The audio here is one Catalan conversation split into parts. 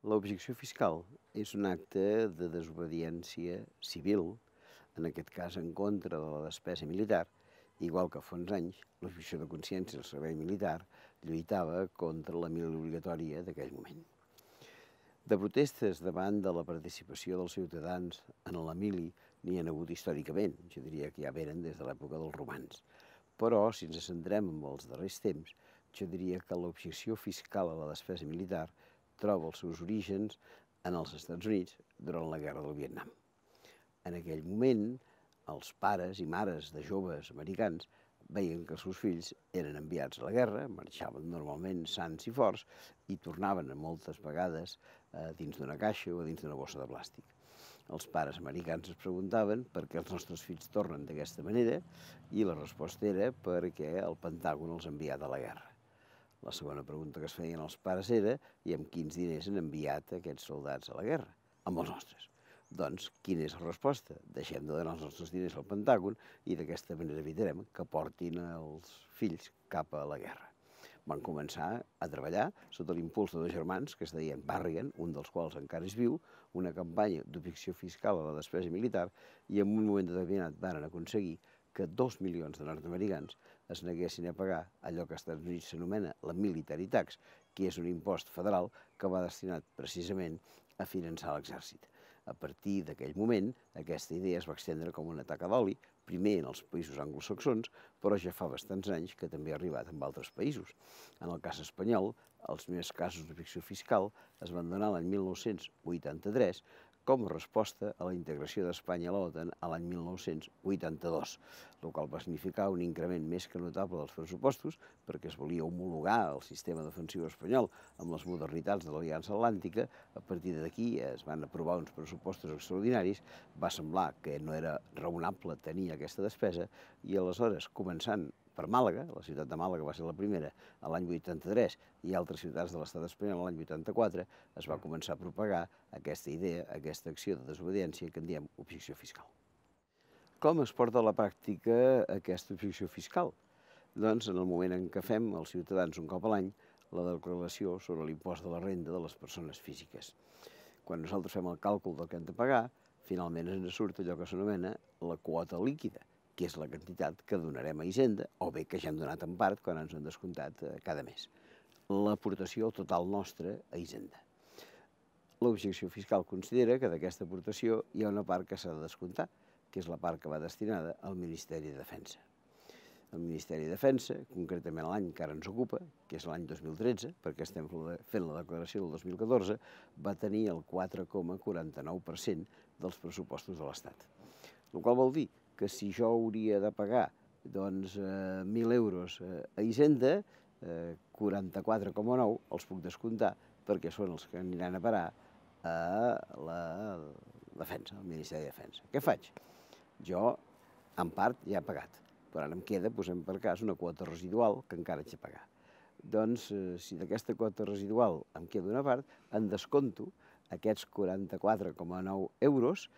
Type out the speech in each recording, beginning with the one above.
L'objecció fiscal és un acte de desobediència civil, en aquest cas en contra de la despesa militar, igual que fa uns anys l'objecció de consciència del servei militar lluitava contra la mili obligatòria d'aquell moment. De protestes davant de la participació dels ciutadans en la mili n'hi ha hagut històricament, jo diria que ja venen des de l'època dels romans. Però, si ens centrem en els darrers temps, jo diria que l'objecció fiscal a la despesa militar troba els seus orígens en els Estats Units durant la Guerra del Vietnam. En aquell moment, els pares i mares de joves americans veien que els seus fills eren enviats a la guerra, marxaven normalment sants i forts i tornaven moltes vegades dins d'una caixa o dins d'una bossa de plàstic. Els pares americans es preguntaven per què els nostres fills tornen d'aquesta manera i la resposta era perquè el Pentàgon els ha enviat a la guerra. La segona pregunta que es feien els pares era i amb quins diners han enviat aquests soldats a la guerra? Amb els nostres. Doncs, quina és la resposta? Deixem de donar els nostres diners al Pentàgon i d'aquesta manera evitarem que portin els fills cap a la guerra. Van començar a treballar sota l'impuls de dos germans que es deien Barrigan, un dels quals encara és viu, una campanya d'objecció fiscal a la despesa militar i en un moment determinat van aconseguir que 2 milions de nord-americans es neguessin a pagar allò que als Estats Units s'anomena la military tax, que és un impost federal que va destinat precisament a finançar l'exèrcit. A partir d'aquell moment, aquesta idea es va extendre com una taca d'oli, primer en els països anglosaxons, però ja fa bastants anys que també ha arribat en altres països. En el cas espanyol, els primers casos d'objecció fiscal es van donar l'any 1983 com a resposta a la integració d'Espanya a l'OTAN a l'any 1982, el qual va significar un increment més que notable dels pressupostos perquè es volia homologar el sistema defensiu espanyol amb les modernitats de l'Aliança Atlàntica. A partir d'aquí es van aprovar uns pressupostos extraordinaris, va semblar que no era raonable tenir aquesta despesa i aleshores, començant per Màlaga, la ciutat de Màlaga va ser la primera a l'any 83 i altres ciutats de l'estat espanyol a l'any 84, es va començar a propagar aquesta idea, aquesta acció de desobediència que en diem objecció fiscal. Com es porta a la pràctica aquesta objecció fiscal? Doncs en el moment en què fem els ciutadans un cop a l'any la declaració sobre l'impost de la renda de les persones físiques. Quan nosaltres fem el càlcul del que hem de pagar, finalment ens surt allò que s'anomena la quota líquida, que és la quantitat que donarem a Hisenda, o bé que ja hem donat en part quan ens han descomptat cada mes. L'aportació total nostra a Hisenda. L'objecció fiscal considera que d'aquesta aportació hi ha una part que s'ha de descomptar, que és la part que va destinada al Ministeri de Defensa. El Ministeri de Defensa, concretament l'any que ara ens ocupa, que és l'any 2013, perquè estem fent la declaració del 2014, va tenir el 4,49% dels pressupostos de l'Estat. El qual vol dir que si jo hauria de pagar 1.000 euros a Hisenda, 44,9 els puc descomptar perquè són els que aniran a parar a la Defensa, al Ministeri de Defensa. Què faig? Jo, en part, ja he pagat, però ara em queda, posem per cas, una quota residual que encara haig de pagar. Doncs, si d'aquesta quota residual em queda una part, en descompto aquests 44,9 euros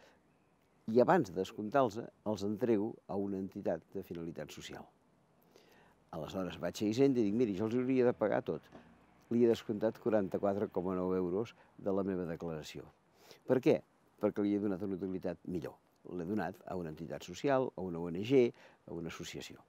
i abans de descomptar-los els entrego a una entitat de finalitat social. Aleshores vaig a Hisenda i dic, miri, jo els hauria de pagar tot. Li he descomptat 44,9 euros de la meva declaració. Per què? Perquè li he donat una utilitat millor. L'he donat a una entitat social, a una ONG, a una associació.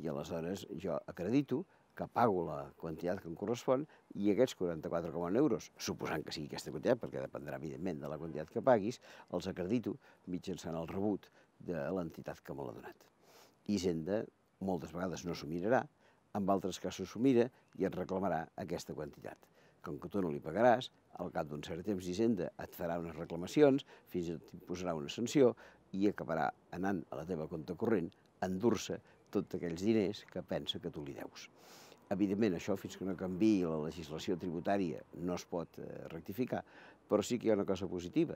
I aleshores jo acredito que pago la quantitat que em correspon i aquests 44,1 euros, suposant que sigui aquesta quantitat, perquè dependrà evidentment de la quantitat que paguis, els acredito mitjançant el rebut de l'entitat que me l'ha donat. Hisenda moltes vegades no s'ho mirarà, en altres casos s'ho mira i et reclamarà aquesta quantitat. Com que tu no li pagaràs, al cap d'un cert temps Hisenda et farà unes reclamacions, fins i tot t'imposarà una sanció i acabarà anant a la teva compte corrent a endur-se tots aquells diners que pensa que tu li deus. Evidentment, això, fins que no canviï la legislació tributària, no es pot rectificar, però sí que hi ha una cosa positiva.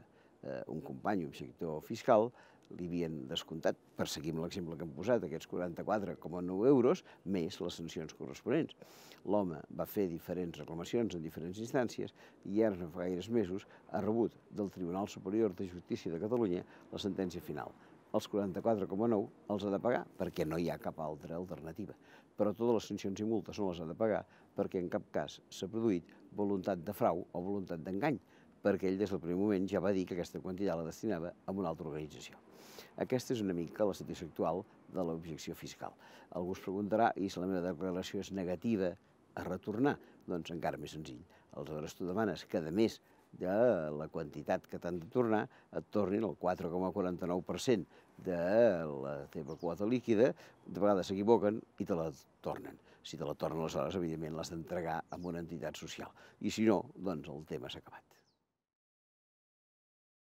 Un company, un sector fiscal, li havien descomptat, per seguir amb l'exemple que hem posat, aquests 44,9 euros, més les sancions corresponents. L'home va fer diferents reclamacions en diferents instàncies i ara no fa gaires mesos ha rebut del Tribunal Superior de Justícia de Catalunya la sentència final. Els 44,9 els ha de pagar perquè no hi ha cap altra alternativa. Però totes les sancions i multes no les ha de pagar perquè en cap cas s'ha produït voluntat de frau o voluntat d'engany, perquè ell des del primer moment ja va dir que aquesta quantitat la destinava a una altra organització. Aquesta és una mica la situació actual de l'objecció fiscal. Algú es preguntarà, i si la meva declaració és negativa a retornar? Doncs encara més senzill. Aleshores tu demanes que, a més de la quantitat que t'han de tornar, et tornin el 4,49% de la teva quota líquida, de vegades s'equivoquen i te la tornen. Si te la tornen, aleshores, evidentment, l'has d'entregar a una entitat social. I si no, doncs el tema s'ha acabat.